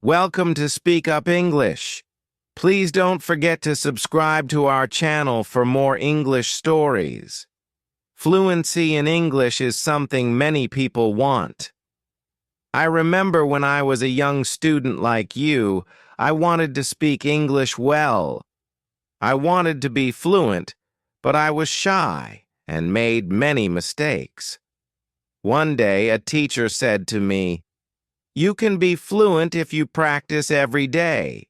Welcome to Speake Up English. Please don't forget to subscribe to our channel for more English stories. Fluency in English is something many people want. I remember when I was a young student like you, I wanted to speak English well. I wanted to be fluent, but I was shy and made many mistakes. One day, a teacher said to me, "You can be fluent if you practice every day."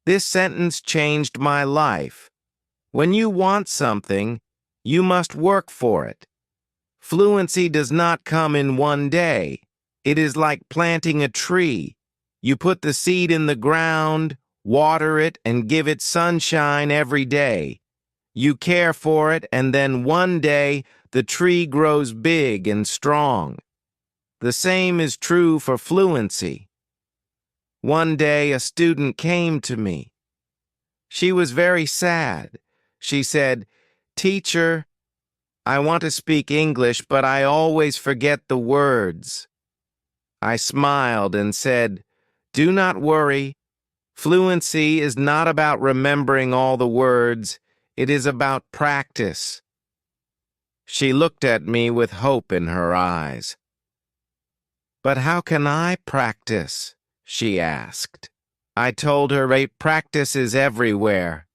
This sentence changed my life. When you want something, you must work for it. Fluency does not come in one day. It is like planting a tree. You put the seed in the ground, water it, and give it sunshine every day. You care for it, and then one day, the tree grows big and strong. The same is true for fluency. One day, a student came to me. She was very sad. She said, "Teacher, I want to speak English, but I always forget the words." I smiled and said, "Do not worry. Fluency is not about remembering all the words. It is about practice." She looked at me with hope in her eyes. "But how can I practice?" she asked. I told her practice is everywhere.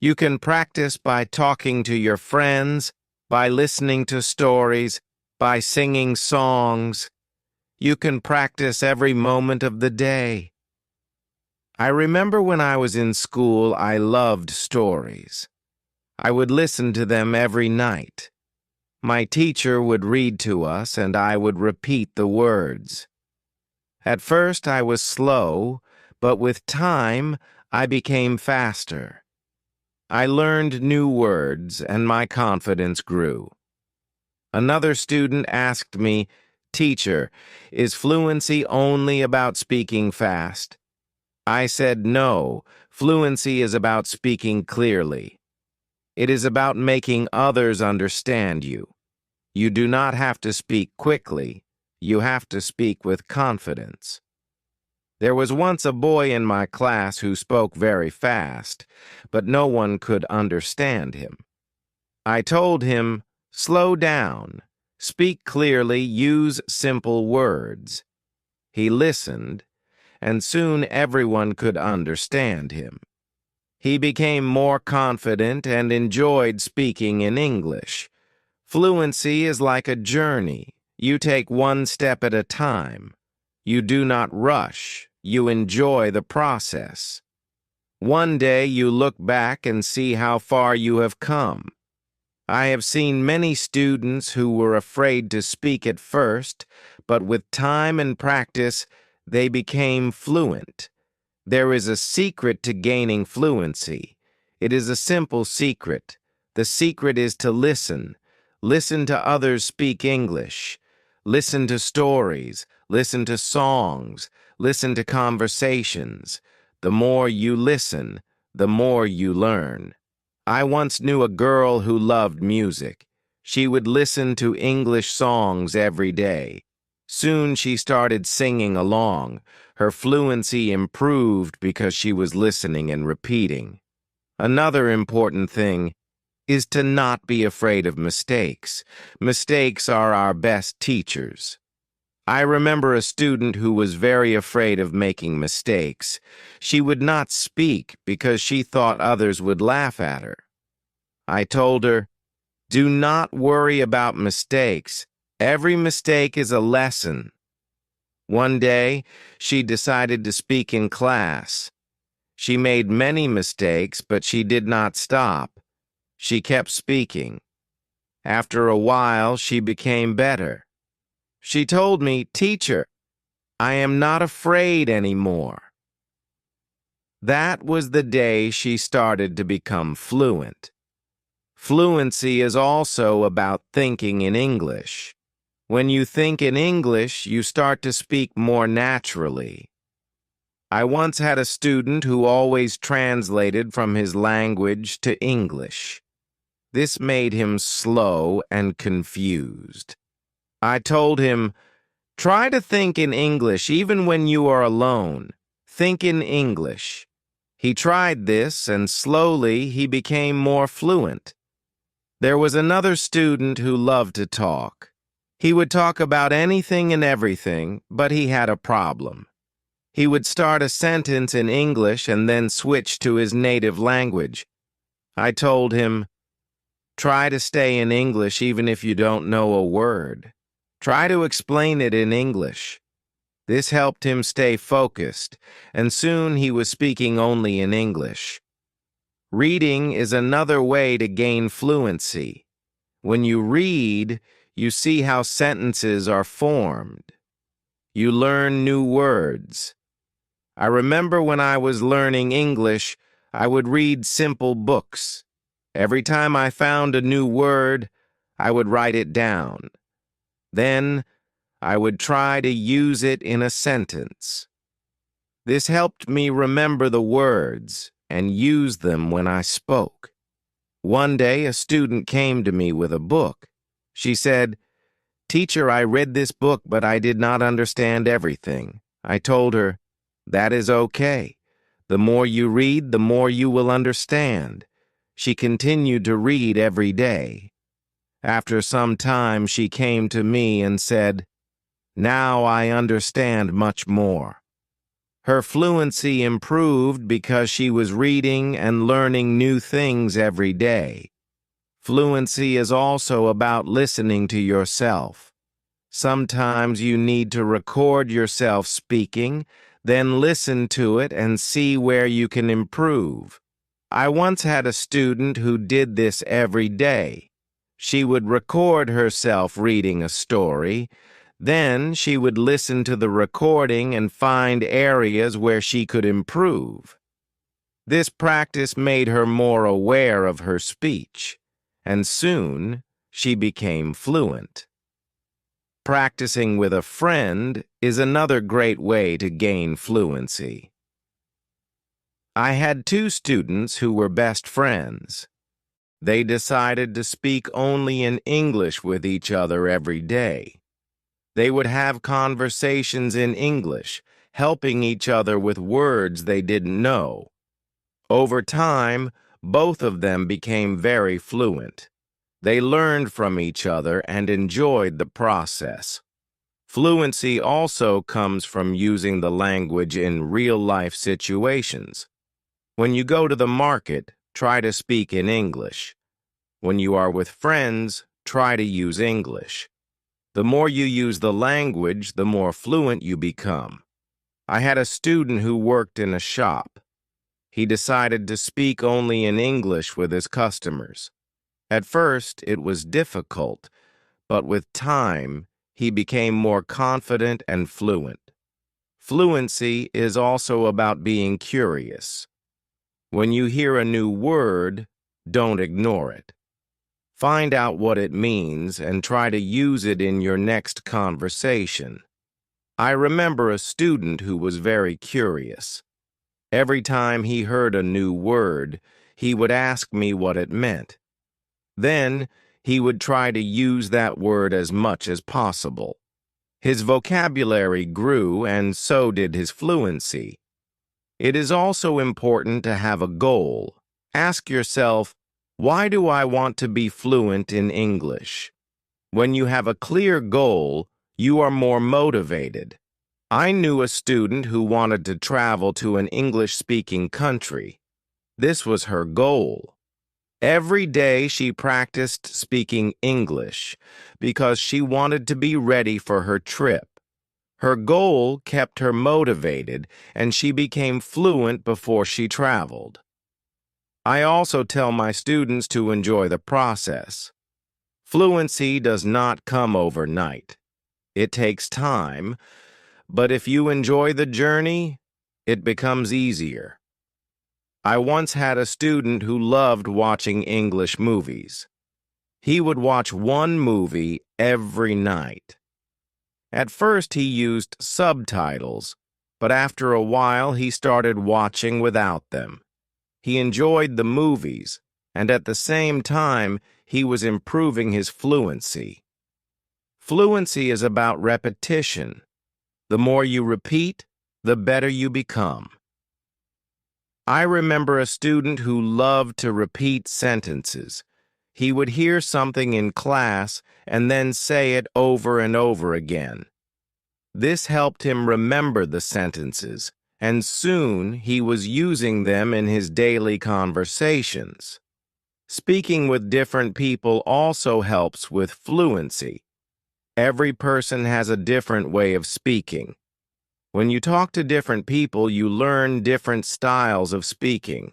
You can practice by talking to your friends, by listening to stories, by singing songs. You can practice every moment of the day. I remember when I was in school, I loved stories. I would listen to them every night. My teacher would read to us, and I would repeat the words. At first, I was slow, but with time, I became faster. I learned new words, and my confidence grew. Another student asked me, "Teacher, is fluency only about speaking fast?" I said, "No, fluency is about speaking clearly. It is about making others understand you. You do not have to speak quickly. You have to speak with confidence." There was once a boy in my class who spoke very fast, but no one could understand him. I told him, "Slow down. Speak clearly, use simple words." He listened, and soon everyone could understand him. He became more confident and enjoyed speaking in English. Fluency is like a journey. You take one step at a time. You do not rush. You enjoy the process. One day you look back and see how far you have come. I have seen many students who were afraid to speak at first, but with time and practice, they became fluent. There is a secret to gaining fluency. It is a simple secret. The secret is to listen. Listen to others speak English. Listen to stories. Listen to songs. Listen to conversations. The more you listen, the more you learn. I once knew a girl who loved music. She would listen to English songs every day. Soon she started singing along. Her fluency improved because she was listening and repeating. Another important thing is to not be afraid of mistakes. Mistakes are our best teachers. I remember a student who was very afraid of making mistakes. She would not speak because she thought others would laugh at her. I told her, "Do not worry about mistakes. Every mistake is a lesson." One day, she decided to speak in class. She made many mistakes, but she did not stop. She kept speaking. After a while, she became better. She told me, "Teacher, I am not afraid anymore." That was the day she started to become fluent. Fluency is also about thinking in English. When you think in English, you start to speak more naturally. I once had a student who always translated from his language to English. This made him slow and confused. I told him, "Try to think in English even when you are alone. Think in English. He tried this, and slowly he became more fluent. There was another student who loved to talk. He would talk about anything and everything, but he had a problem. He would start a sentence in English and then switch to his native language. I told him, "Try to stay in English even if you don't know a word. Try to explain it in English." This helped him stay focused, and soon he was speaking only in English. Reading is another way to gain fluency. When you read, you see how sentences are formed. You learn new words. I remember when I was learning English, I would read simple books. Every time I found a new word, I would write it down. Then, I would try to use it in a sentence. This helped me remember the words and use them when I spoke. One day, a student came to me with a book. She said, "Teacher, I read this book, but I did not understand everything." I told her, "That is okay. The more you read, the more you will understand." She continued to read every day. After some time, she came to me and said, "Now I understand much more." Her fluency improved because she was reading and learning new things every day. Fluency is also about listening to yourself. Sometimes you need to record yourself speaking, then listen to it and see where you can improve. I once had a student who did this every day. She would record herself reading a story. Then she would listen to the recording and find areas where she could improve. This practice made her more aware of her speech, and soon she became fluent. Practicing with a friend is another great way to gain fluency. I had two students who were best friends. They decided to speak only in English with each other every day. They would have conversations in English, helping each other with words they didn't know. Over time, both of them became very fluent. They learned from each other and enjoyed the process. Fluency also comes from using the language in real-life situations. When you go to the market, try to speak in English. When you are with friends, try to use English. The more you use the language, the more fluent you become. I had a student who worked in a shop. He decided to speak only in English with his customers. At first, it was difficult, but with time, he became more confident and fluent. Fluency is also about being curious. When you hear a new word, don't ignore it. Find out what it means and try to use it in your next conversation. I remember a student who was very curious. Every time he heard a new word, he would ask me what it meant. Then, he would try to use that word as much as possible. His vocabulary grew, and so did his fluency. It is also important to have a goal. Ask yourself, why do I want to be fluent in English? When you have a clear goal, you are more motivated. I knew a student who wanted to travel to an English-speaking country. This was her goal. Every day she practiced speaking English because she wanted to be ready for her trip. Her goal kept her motivated, and she became fluent before she traveled. I also tell my students to enjoy the process. Fluency does not come overnight. It takes time, but if you enjoy the journey, it becomes easier. I once had a student who loved watching English movies. He would watch one movie every night. At first he used subtitles, but after a while he started watching without them. He enjoyed the movies, and at the same time, he was improving his fluency. Fluency is about repetition. The more you repeat, the better you become. I remember a student who loved to repeat sentences. He would hear something in class and then say it over and over again. This helped him remember the sentences, and soon he was using them in his daily conversations. Speaking with different people also helps with fluency. Every person has a different way of speaking. When you talk to different people, you learn different styles of speaking.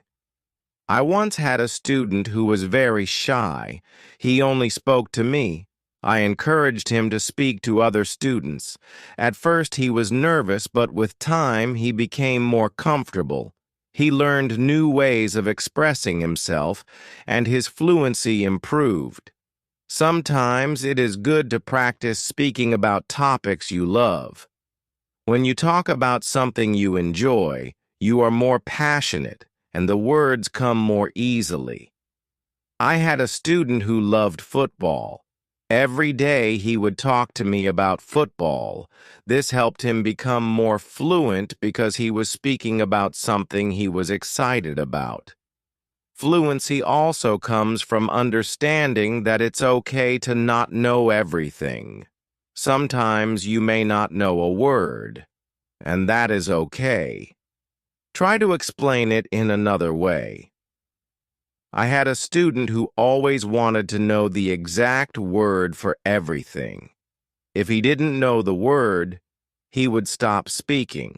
I once had a student who was very shy. He only spoke to me. I encouraged him to speak to other students. At first he was nervous, but with time he became more comfortable. He learned new ways of expressing himself, and his fluency improved. Sometimes it is good to practice speaking about topics you love. When you talk about something you enjoy, you are more passionate, and the words come more easily. I had a student who loved football. Every day he would talk to me about football. This helped him become more fluent because he was speaking about something he was excited about. Fluency also comes from understanding that it's okay to not know everything. Sometimes you may not know a word, and that is okay. Try to explain it in another way. I had a student who always wanted to know the exact word for everything. If he didn't know the word, he would stop speaking.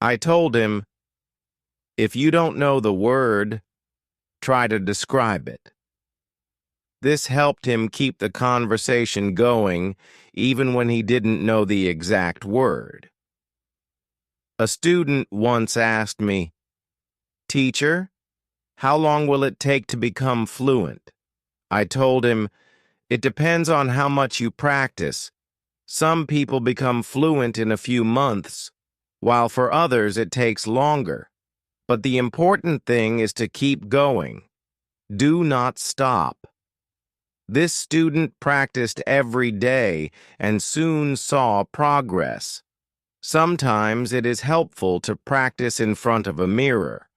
I told him, if you don't know the word, try to describe it. This helped him keep the conversation going even when he didn't know the exact word. A student once asked me, "Teacher, how long will it take to become fluent?" I told him, it depends on how much you practice. Some people become fluent in a few months, while for others it takes longer. But the important thing is to keep going. Do not stop. This student practiced every day and soon saw progress. Sometimes it is helpful to practice in front of a mirror.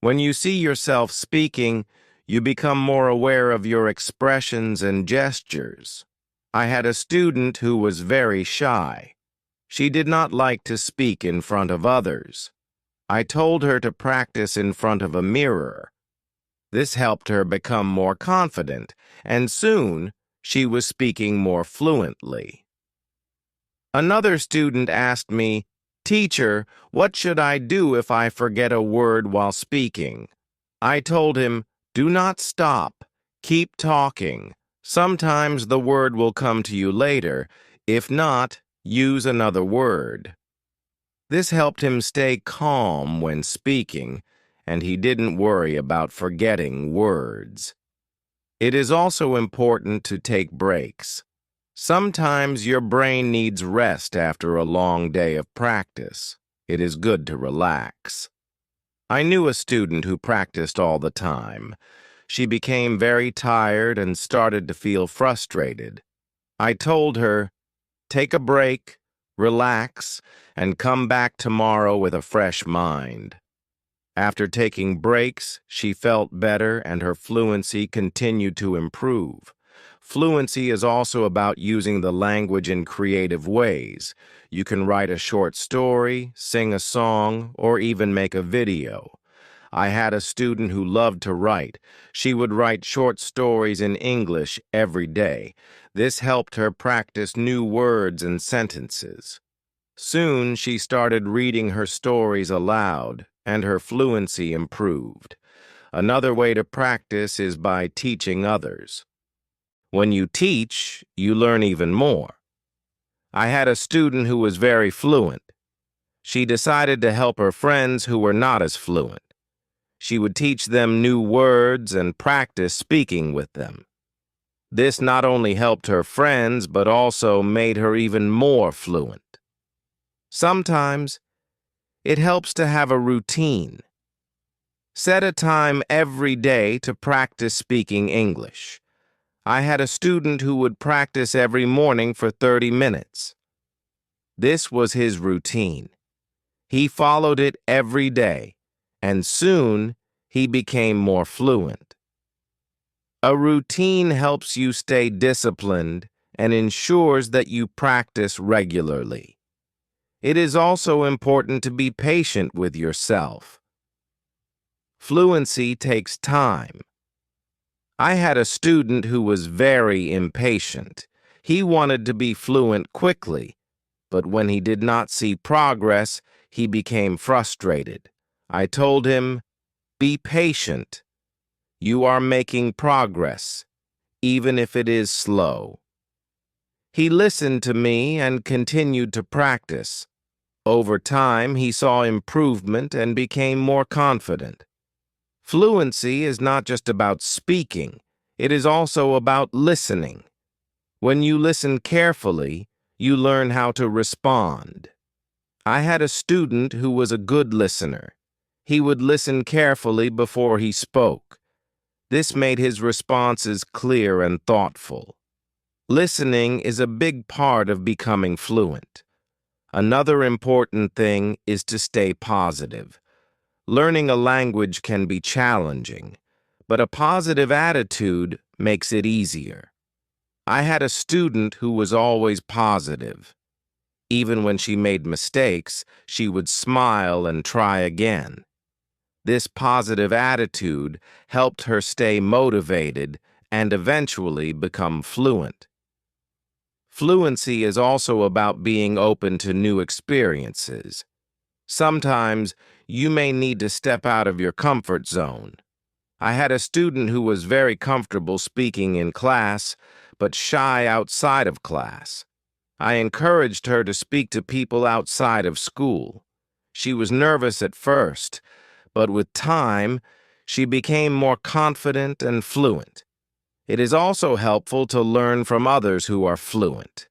When you see yourself speaking, you become more aware of your expressions and gestures. I had a student who was very shy. She did not like to speak in front of others. I told her to practice in front of a mirror. This helped her become more confident, and soon she was speaking more fluently. Another student asked me, "Teacher, what should I do if I forget a word while speaking?" I told him, do not stop. Keep talking. Sometimes the word will come to you later. If not, use another word. This helped him stay calm when speaking, and he didn't worry about forgetting words. It is also important to take breaks. Sometimes your brain needs rest after a long day of practice. It is good to relax. I knew a student who practiced all the time. She became very tired and started to feel frustrated. I told her, take a break, relax, and come back tomorrow with a fresh mind. After taking breaks, she felt better and her fluency continued to improve. Fluency is also about using the language in creative ways. You can write a short story, sing a song, or even make a video. I had a student who loved to write. She would write short stories in English every day. This helped her practice new words and sentences. Soon she started reading her stories aloud, and her fluency improved. Another way to practice is by teaching others. When you teach, you learn even more. I had a student who was very fluent. She decided to help her friends who were not as fluent. She would teach them new words and practice speaking with them. This not only helped her friends, but also made her even more fluent. Sometimes, it helps to have a routine. Set a time every day to practice speaking English. I had a student who would practice every morning for 30 minutes. This was his routine. He followed it every day, and soon he became more fluent. A routine helps you stay disciplined and ensures that you practice regularly. It is also important to be patient with yourself. Fluency takes time. I had a student who was very impatient. He wanted to be fluent quickly, but when he did not see progress, he became frustrated. I told him, "Be patient. You are making progress, even if it is slow." He listened to me and continued to practice. Over time, he saw improvement and became more confident. Fluency is not just about speaking, it is also about listening. When you listen carefully, you learn how to respond. I had a student who was a good listener. He would listen carefully before he spoke. This made his responses clear and thoughtful. Listening is a big part of becoming fluent. Another important thing is to stay positive. Learning a language can be challenging, but a positive attitude makes it easier. I had a student who was always positive. Even when she made mistakes, she would smile and try again. This positive attitude helped her stay motivated and eventually become fluent. Fluency is also about being open to new experiences. Sometimes you may need to step out of your comfort zone. I had a student who was very comfortable speaking in class, but shy outside of class. I encouraged her to speak to people outside of school. She was nervous at first, but with time, she became more confident and fluent. It is also helpful to learn from others who are fluent.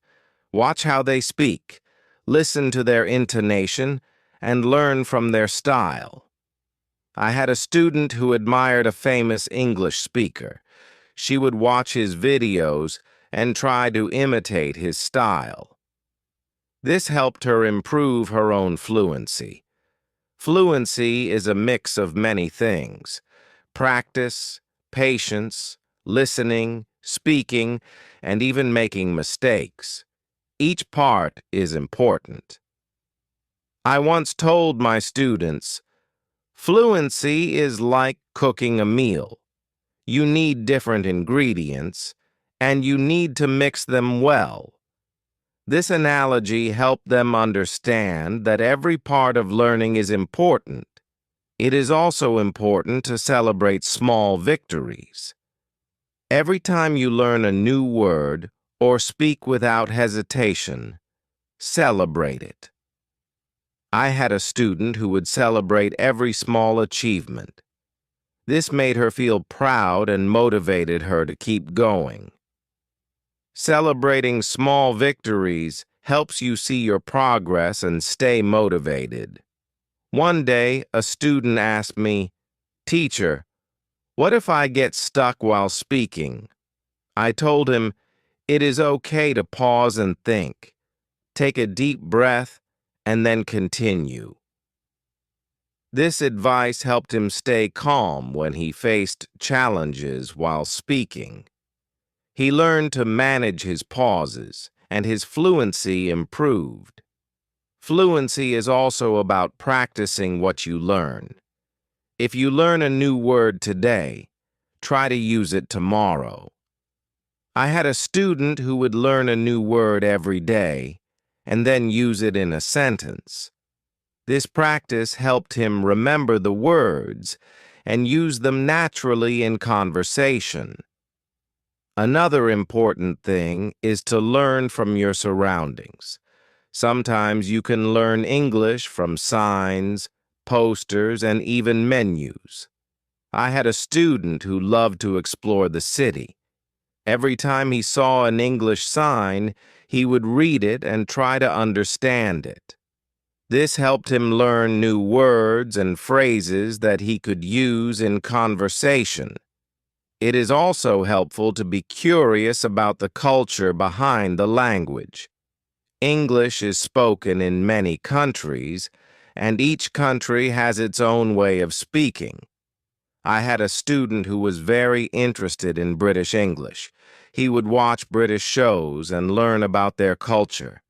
Watch how they speak, listen to their intonation, and learn from their style. I had a student who admired a famous English speaker. She would watch his videos and try to imitate his style. This helped her improve her own fluency. Fluency is a mix of many things: practice, patience, listening, speaking, and even making mistakes. Each part is important. I once told my students, fluency is like cooking a meal. You need different ingredients, and you need to mix them well. This analogy helped them understand that every part of learning is important. It is also important to celebrate small victories. Every time you learn a new word or speak without hesitation, celebrate it. I had a student who would celebrate every small achievement. This made her feel proud and motivated her to keep going. Celebrating small victories helps you see your progress and stay motivated. One day, a student asked me, "Teacher, what if I get stuck while speaking?" I told him, "It is okay to pause and think. Take a deep breath and then continue." This advice helped him stay calm when he faced challenges while speaking. He learned to manage his pauses, and his fluency improved. Fluency is also about practicing what you learn. If you learn a new word today, try to use it tomorrow. I had a student who would learn a new word every day and then use it in a sentence. This practice helped him remember the words and use them naturally in conversation. Another important thing is to learn from your surroundings. Sometimes you can learn English from signs, posters, and even menus. I had a student who loved to explore the city. Every time he saw an English sign, he would read it and try to understand it. This helped him learn new words and phrases that he could use in conversation. It is also helpful to be curious about the culture behind the language. English is spoken in many countries, and each country has its own way of speaking. I had a student who was very interested in British English. He would watch British shows and learn about their culture.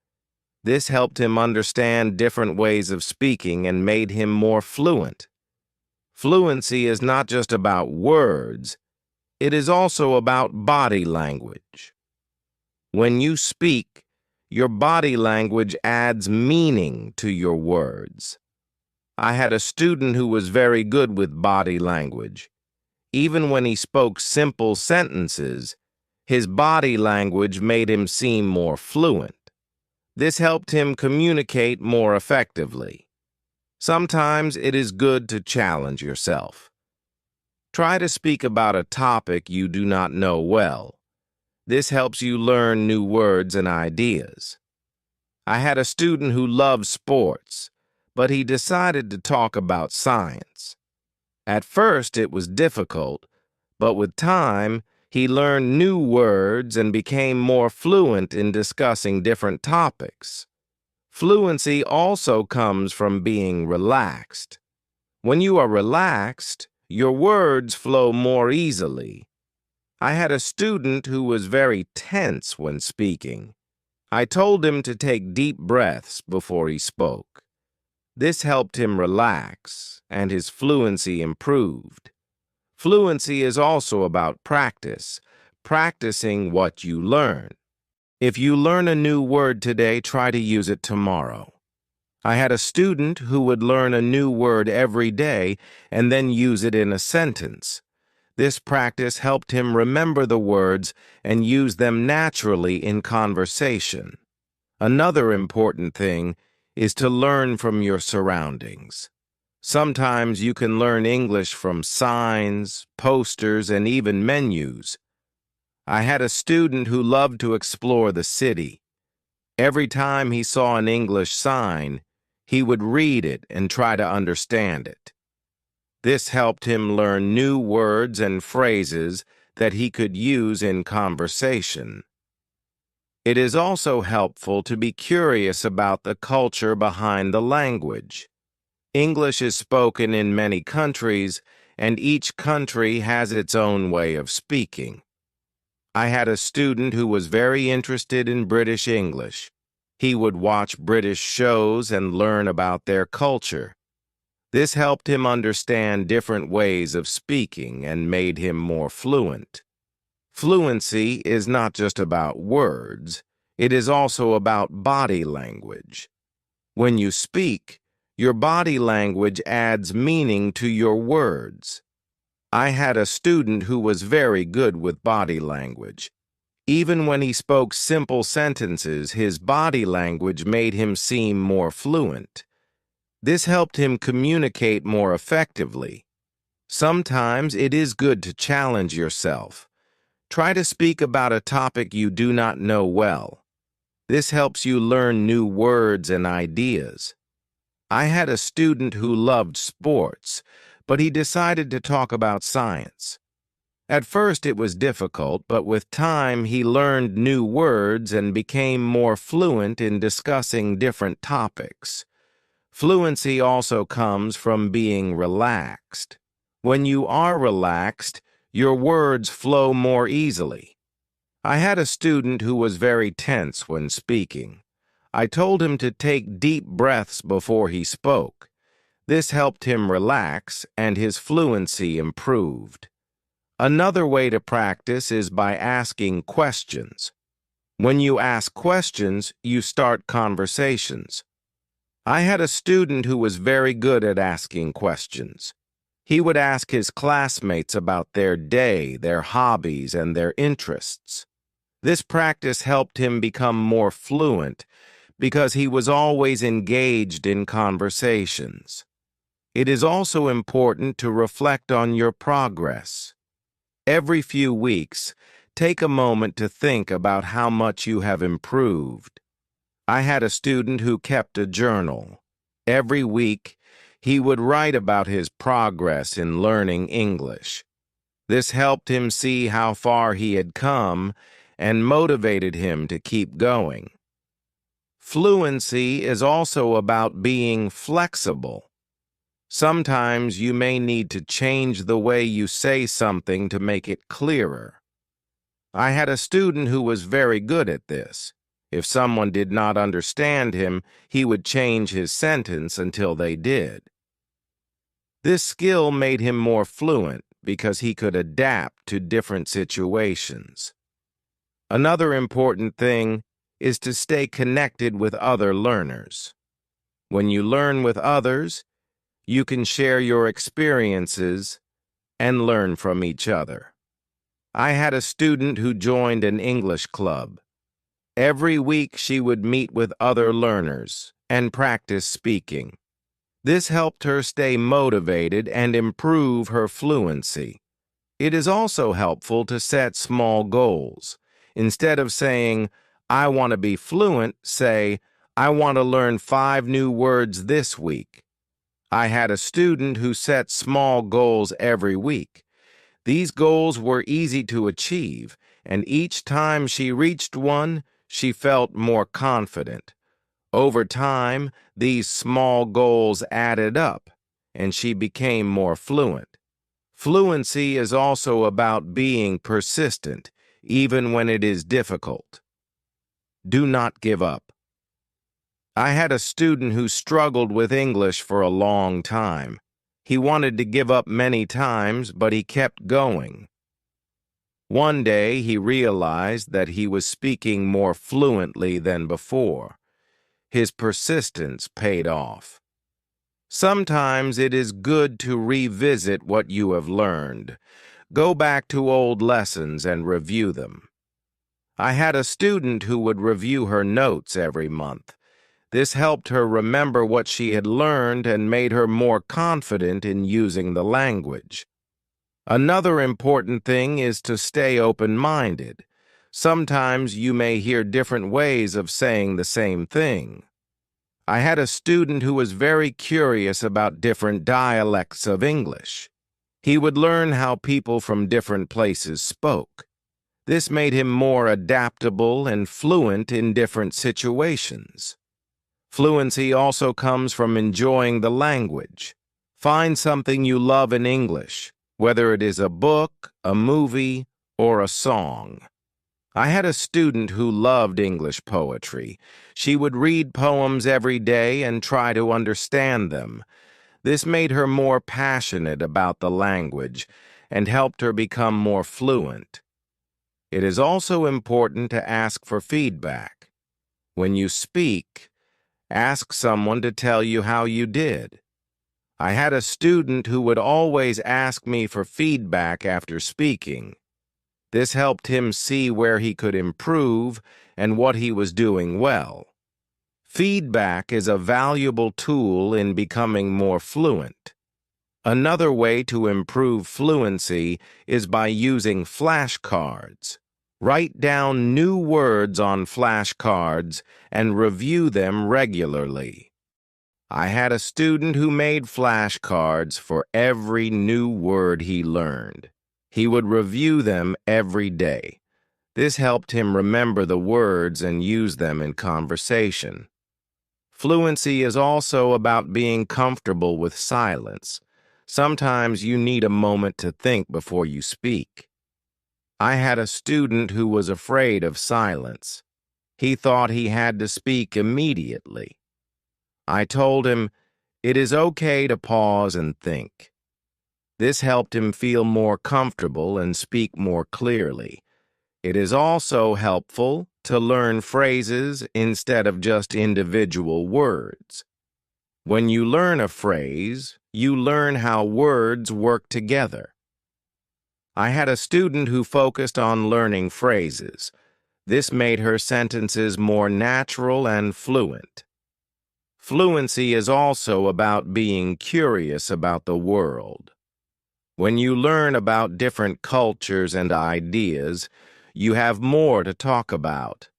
This helped him understand different ways of speaking and made him more fluent. Fluency is not just about words, it is also about body language. When you speak, your body language adds meaning to your words. I had a student who was very good with body language. Even when he spoke simple sentences, his body language made him seem more fluent. This helped him communicate more effectively. Sometimes it is good to challenge yourself. Try to speak about a topic you do not know well. This helps you learn new words and ideas. I had a student who loved sports, but he decided to talk about science. At first, it was difficult, but with time, he learned new words and became more fluent in discussing different topics. Fluency also comes from being relaxed. When you are relaxed, your words flow more easily. I had a student who was very tense when speaking. I told him to take deep breaths before he spoke. This helped him relax, and his fluency improved. Fluency is also about practice, practicing what you learn. If you learn a new word today, try to use it tomorrow. I had a student who would learn a new word every day and then use it in a sentence. This practice helped him remember the words and use them naturally in conversation. Another important thing is to learn from your surroundings. Sometimes you can learn English from signs, posters, and even menus. I had a student who loved to explore the city. Every time he saw an English sign, he would read it and try to understand it. This helped him learn new words and phrases that he could use in conversation. It is also helpful to be curious about the culture behind the language. English is spoken in many countries, and each country has its own way of speaking. I had a student who was very interested in British English. He would watch British shows and learn about their culture. This helped him understand different ways of speaking and made him more fluent. Fluency is not just about words, it is also about body language. When you speak, your body language adds meaning to your words. I had a student who was very good with body language. Even when he spoke simple sentences, his body language made him seem more fluent. This helped him communicate more effectively. Sometimes it is good to challenge yourself. Try to speak about a topic you do not know well. This helps you learn new words and ideas. I had a student who loved sports, but he decided to talk about science. At first it was difficult, but with time he learned new words and became more fluent in discussing different topics. Fluency also comes from being relaxed. When you are relaxed, your words flow more easily. I had a student who was very tense when speaking. I told him to take deep breaths before he spoke. This helped him relax, and his fluency improved. Another way to practice is by asking questions. When you ask questions, you start conversations. I had a student who was very good at asking questions. He would ask his classmates about their day, their hobbies, and their interests. This practice helped him become more fluent because he was always engaged in conversations. It is also important to reflect on your progress. Every few weeks, take a moment to think about how much you have improved. I had a student who kept a journal. Every week, he would write about his progress in learning English. This helped him see how far he had come and motivated him to keep going. Fluency is also about being flexible. Sometimes you may need to change the way you say something to make it clearer. I had a student who was very good at this. If someone did not understand him, he would change his sentence until they did. This skill made him more fluent because he could adapt to different situations. Another important thing is to stay connected with other learners. When you learn with others, you can share your experiences and learn from each other. I had a student who joined an English club. Every week she would meet with other learners and practice speaking. This helped her stay motivated and improve her fluency. It is also helpful to set small goals. Instead of saying, "I want to be fluent," say, "I want to learn 5 new words this week." I had a student who set small goals every week. These goals were easy to achieve, and each time she reached one, she felt more confident. Over time, these small goals added up, and she became more fluent. Fluency is also about being persistent, even when it is difficult. Do not give up. I had a student who struggled with English for a long time. He wanted to give up many times, but he kept going. One day, he realized that he was speaking more fluently than before. His persistence paid off. Sometimes it is good to revisit what you have learned. Go back to old lessons and review them. I had a student who would review her notes every month. This helped her remember what she had learned and made her more confident in using the language. Another important thing is to stay open-minded. Sometimes you may hear different ways of saying the same thing. I had a student who was very curious about different dialects of English. He would learn how people from different places spoke. This made him more adaptable and fluent in different situations. Fluency also comes from enjoying the language. Find something you love in English, whether it is a book, a movie, or a song. I had a student who loved English poetry. She would read poems every day and try to understand them. This made her more passionate about the language and helped her become more fluent. It is also important to ask for feedback. When you speak, ask someone to tell you how you did. I had a student who would always ask me for feedback after speaking. This helped him see where he could improve and what he was doing well. Feedback is a valuable tool in becoming more fluent. Another way to improve fluency is by using flashcards. Write down new words on flashcards and review them regularly. I had a student who made flashcards for every new word he learned. He would review them every day. This helped him remember the words and use them in conversation. Fluency is also about being comfortable with silence. Sometimes you need a moment to think before you speak. I had a student who was afraid of silence. He thought he had to speak immediately. I told him, it is okay to pause and think. This helped him feel more comfortable and speak more clearly. It is also helpful to learn phrases instead of just individual words. When you learn a phrase, you learn how words work together. I had a student who focused on learning phrases. This made her sentences more natural and fluent. Fluency is also about being curious about the world. When you learn about different cultures and ideas, you have more to talk about.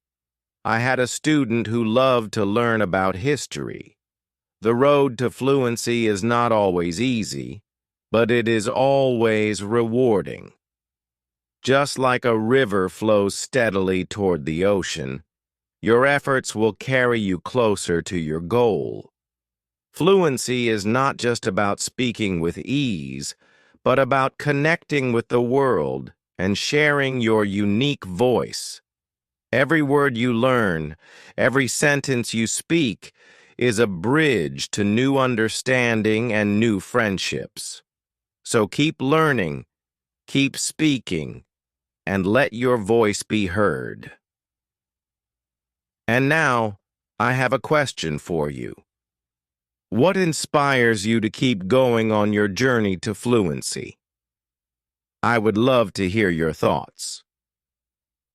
I had a student who loved to learn about history. The road to fluency is not always easy, but it is always rewarding. Just like a river flows steadily toward the ocean, Your efforts will carry you closer to your goal. Fluency is not just about speaking with ease, but about connecting with the world and sharing your unique voice. Every word you learn, every sentence you speak, is a bridge to new understanding and new friendships. So keep learning, keep speaking, and let your voice be heard. And now, I have a question for you. What inspires you to keep going on your journey to fluency? I would love to hear your thoughts.